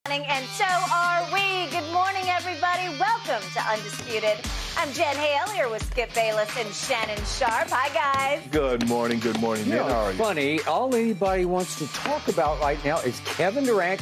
And so are we. Good morning, everybody. Welcome to Undisputed. I'm Jen Hale here with Skip Bayless and Shannon Sharp. Hi, guys. Good morning. Good morning. You know, it's funny. All anybody wants to talk about right now is Kevin Durant.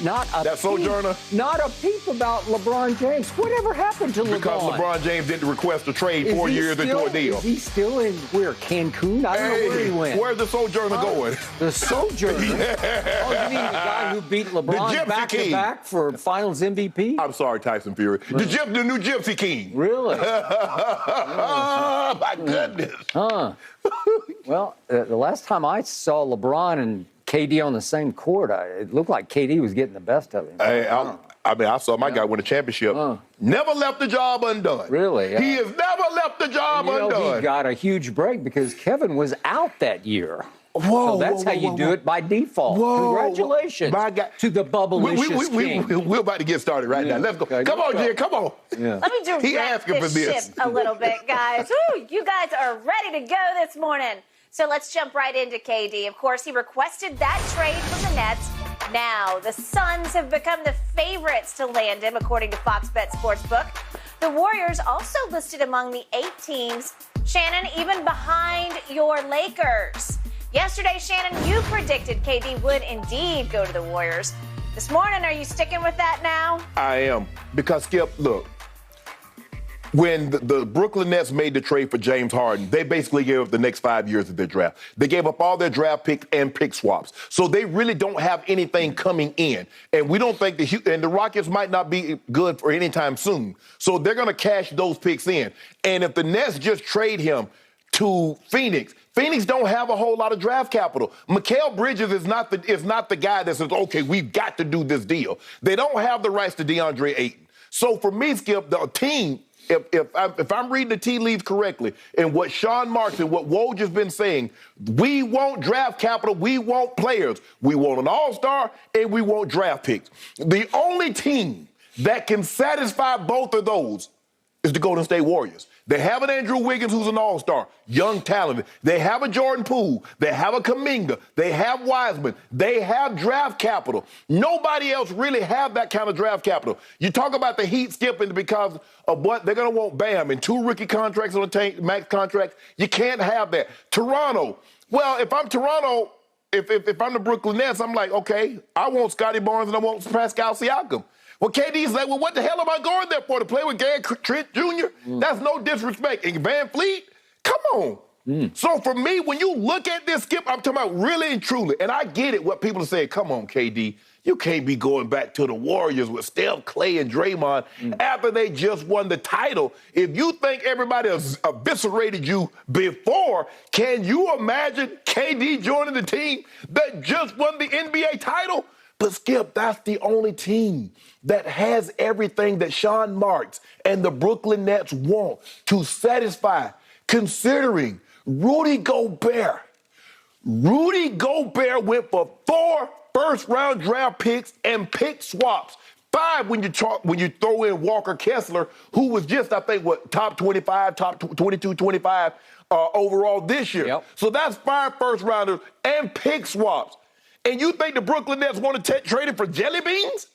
Not a Sojourner. Not a peep about LeBron James. Whatever happened to LeBron? Because LeBron James didn't request a trade 4 years into a deal. Is he still in where? Cancun? I don't know where he went. Where's the Sojourner going? The Sojourner? Yeah. Oh, you mean the guy who beat LeBron back-to-back for Finals MVP? I'm sorry, Tyson Fury. Really? The new Gypsy King. Really? Oh, my goodness. Huh. Well, the last time I saw LeBron and KD on the same court, it looked like KD was getting the best of him. Hey, I saw my guy win a championship. Never left the job undone. Really? He has never left the job undone. He got a huge break because Kevin was out that year. Whoa, so that's how you do it by default. Congratulations to the bubblicious king. We're about to get started right now. Let's go. Okay, come on, Jen. Come on. Yeah. Let me direct this ship a little bit, guys. Woo, you guys are ready to go this morning. So let's jump right into KD. Of course, he requested that trade from the Nets. Now, the Suns have become the favorites to land him, according to Fox Bet Sportsbook. The Warriors also listed among the 8 teams, Shannon, even behind your Lakers. Yesterday, Shannon, you predicted KD would indeed go to the Warriors. This morning, are you sticking with that now? I am. Because, Skip, look, when the Brooklyn Nets made the trade for James Harden, they basically gave up the next 5 years of their draft. They gave up all their draft picks and pick swaps. So they really don't have anything coming in. And we don't think the Rockets might not be good for any time soon. So they're going to cash those picks in. And if the Nets just trade him to Phoenix don't have a whole lot of draft capital. Mikal Bridges is not the guy that says, okay, we've got to do this deal. They don't have the rights to DeAndre Ayton. So for me, Skip, the team, if I'm reading the tea leaves correctly, and what Sean Marks and what Woj has been saying, we want draft capital, we want players. We want an all-star, and we want draft picks. The only team that can satisfy both of those is the Golden State Warriors. They have an Andrew Wiggins who's an all-star, young, talented. They have a Jordan Poole. They have a Kuminga. They have Wiseman. They have draft capital. Nobody else really have that kind of draft capital. You talk about the Heat skipping because of what they're going to want Bam and 2 rookie contracts on a max contract. You can't have that. Toronto. Well, if I'm Toronto, if I'm the Brooklyn Nets, I'm like, okay, I want Scotty Barnes and I want Pascal Siakam. Well, KD's like, well, what the hell am I going there for? To play with Gary Trent Jr.? That's no disrespect. And Van Fleet? Come on. So for me, when you look at this, Skip, I'm talking about really and truly, and I get it, what people are saying, come on, KD, you can't be going back to the Warriors with Steph, Clay, and Draymond after they just won the title. If you think everybody has eviscerated you before, can you imagine KD joining the team that just won the NBA title? But, Skip, that's the only team that has everything that Sean Marks and the Brooklyn Nets want to satisfy, considering Rudy Gobert. Rudy Gobert went for 4 first-round draft picks and pick swaps. 5 when you throw in Walker Kessler, who was just, I think, top 25, top 22, 25 overall this year. Yep. So that's 5 first-rounders and pick swaps. And you think the Brooklyn Nets want to trade it for jelly beans?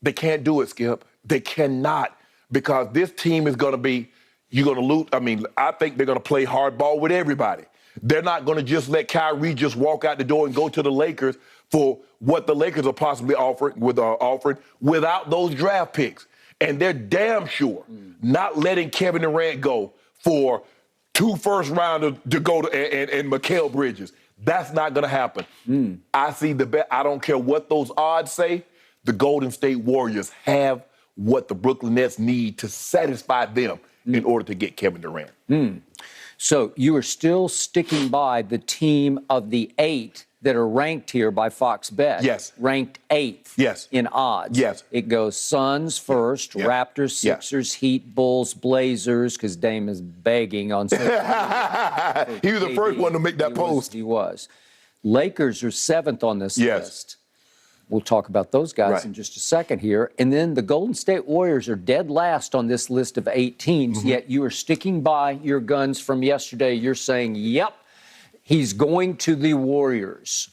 They can't do it, Skip. They cannot, because this team is going to be, you're going to lose. I mean, I think they're going to play hardball with everybody. They're not going to just let Kyrie just walk out the door and go to the Lakers for what the Lakers are possibly offering without those draft picks. And they're damn sure not letting Kevin Durant go for 2 first-rounders to go to and Mikal Bridges. That's not going to happen. I see the bet. I don't care what those odds say. The Golden State Warriors have what the Brooklyn Nets need to satisfy them in order to get Kevin Durant. So you are still sticking by the team of the 8 that are ranked here by Fox Bet. Yes. Ranked 8th in odds. Yes. It goes Suns first, Raptors, Sixers, Heat, Bulls, Blazers, because Dame is begging on social media. He was the first one to make that post. He was. Lakers are 7th on this list. We'll talk about those guys in just a second here. And then the Golden State Warriors are dead last on this list of 8 teams, yet you are sticking by your guns from yesterday. You're saying, yep, he's going to the Warriors.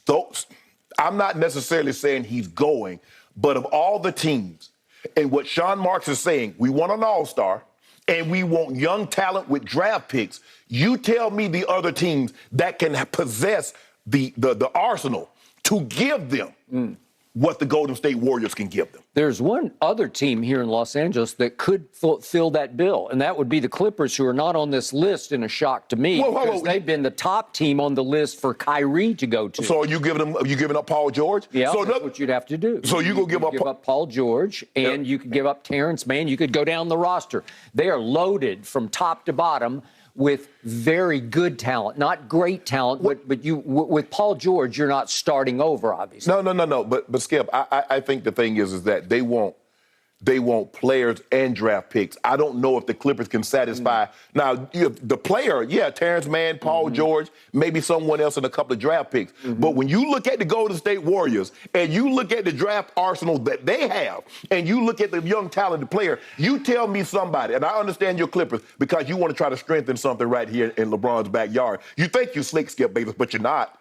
I'm not necessarily saying he's going, but of all the teams, and what Sean Marks is saying, we want an all-star, and we want young talent with draft picks. You tell me the other teams that can possess the arsenal to give them what the Golden State Warriors can give them. There's one other team here in Los Angeles that could fill that bill, and that would be the Clippers, who are not on this list, in a shock to me, because they've been the top team on the list for Kyrie to go to. So are you giving up Paul George? Yeah, so that's what you'd have to do. So you give up Paul George, and you could give up Terrence Mann. You could go down the roster. They are loaded from top to bottom with very good talent, not great talent, but you with Paul George, you're not starting over, obviously. No. But Skip, I think the thing is that they want players and draft picks. I don't know if the Clippers can satisfy. Now, the player, Terrence Mann, Paul George, maybe someone else, and a couple of draft picks. But when you look at the Golden State Warriors and you look at the draft arsenal that they have, and you look at the young talented player, you tell me somebody, and I understand your Clippers because you want to try to strengthen something right here in LeBron's backyard. You think you slick, Skip Bayless, but you're not.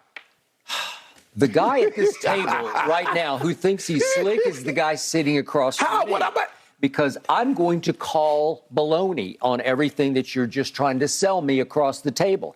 The guy at this table right now who thinks he's slick is the guy sitting across from me. Because I'm going to call baloney on everything that you're just trying to sell me across the table.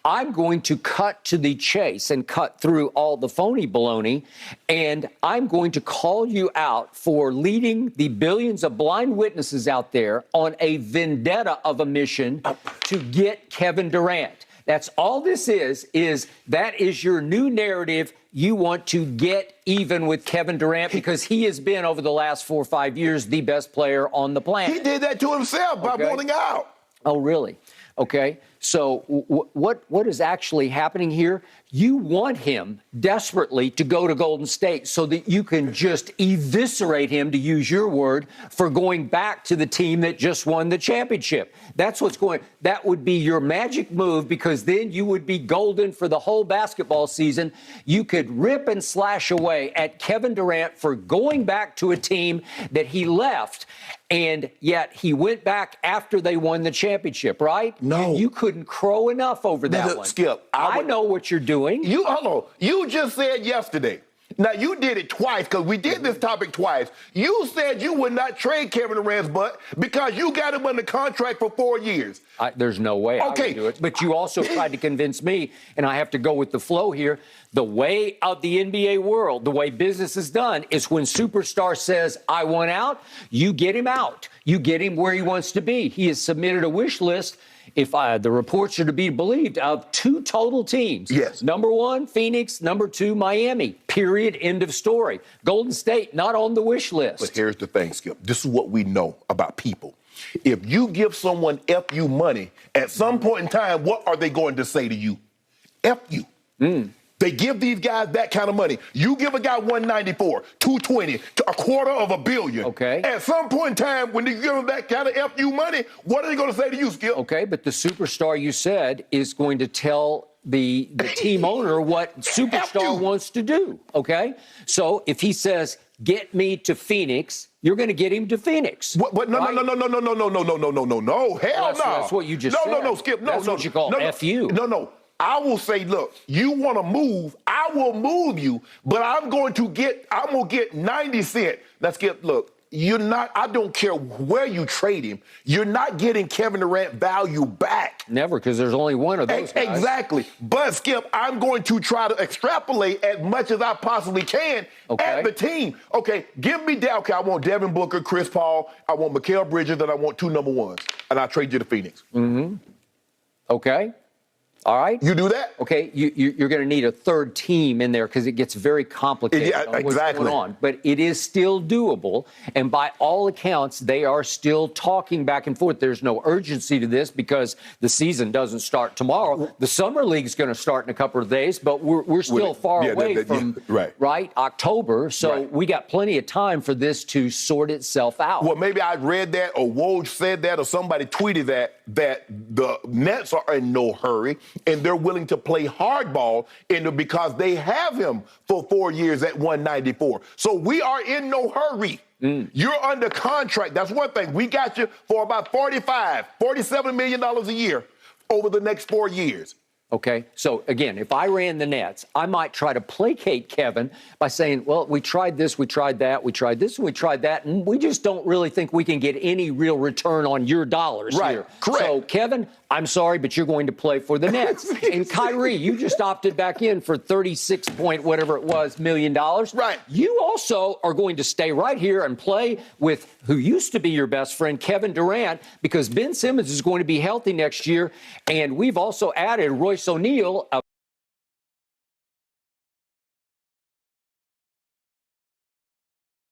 I'm going to cut to the chase and cut through all the phony baloney, and I'm going to call you out for leading the billions of blind witnesses out there on a vendetta of a mission to get Kevin Durant. That's all this is that is your new narrative. You want to get even with Kevin Durant because he has been, over the last 4 or 5 years, the best player on the planet. He did that to himself by wanting out. Oh, really? Okay. So what is actually happening here? You want him desperately to go to Golden State so that you can just eviscerate him, to use your word, for going back to the team that just won the championship. That's what's going. That would be your magic move, because then you would be golden for the whole basketball season. You could rip and slash away at Kevin Durant for going back to a team that he left, and yet he went back after they won the championship, right? No. You couldn't crow enough over that one. Skip, I know what you're doing. You just said yesterday. Now, you did it twice, because we did this topic twice. You said you would not trade Kevin Durant's butt because you got him under contract for 4 years. There's no way I would do it. But you also tried to convince me, and I have to go with the flow here, the way of the NBA world, the way business is done, is when superstar says, I want out, you get him out. You get him where he wants to be. He has submitted a wish list, if the reports are to be believed, of 2 total teams. Yes. Number 1, Phoenix. Number 2, Miami. Period. End of story. Golden State, not on the wish list. But here's the thing, Skip. This is what we know about people. If you give someone FU money, at some point in time, what are they going to say to you? FU. They give these guys that kind of money. You give a guy 194, 220, to $250 million. Okay. At some point in time, when you give them that kind of FU money, what are they going to say to you, Skip? Okay, but the superstar, you said, is going to tell the team owner what superstar wants to do. Okay? So if he says, get me to Phoenix, you're going to get him to Phoenix. What? No. Hell no. That's what you just said. No, Skip. No, That's what you call FU. No. I will say, look, you want to move, I will move you, but I'm going to get 90 cents. Let's get, look, I don't care where you trade him, you're not getting Kevin Durant value back. Never, because there's only one of those guys. Exactly. But, Skip, I'm going to try to extrapolate as much as I possibly can at the team. Okay, give me that. Okay, I want Devin Booker, Chris Paul, I want Mikal Bridges, and I want 2 number 1s, and I'll trade you to Phoenix. Okay. All right. You do that? Okay. You're going to need a third team in there because it gets very complicated on what's going on. But it is still doable. And by all accounts, they are still talking back and forth. There's no urgency to this because the season doesn't start tomorrow. The Summer League's going to start in a couple of days, but we're still far away from October. So we got plenty of time for this to sort itself out. Well, maybe I read that, or Woj said that, or somebody tweeted that the Nets are in no hurry. And they're willing to play hardball because they have him for 4 years at 194. So we are in no hurry. You're under contract. That's one thing. We got you for about $47 million a year over the next 4 years. Okay, so again, if I ran the Nets, I might try to placate Kevin by saying, well, we tried this, we tried that, we tried this, and we tried that, and we just don't really think we can get any real return on your dollars here. Correct. So, Kevin, I'm sorry, but you're going to play for the Nets. And Kyrie, you just opted back in for 36 point whatever it was million dollars. Right. You also are going to stay right here and play with who used to be your best friend, Kevin Durant, because Ben Simmons is going to be healthy next year, and we've also added Royce O'Neal.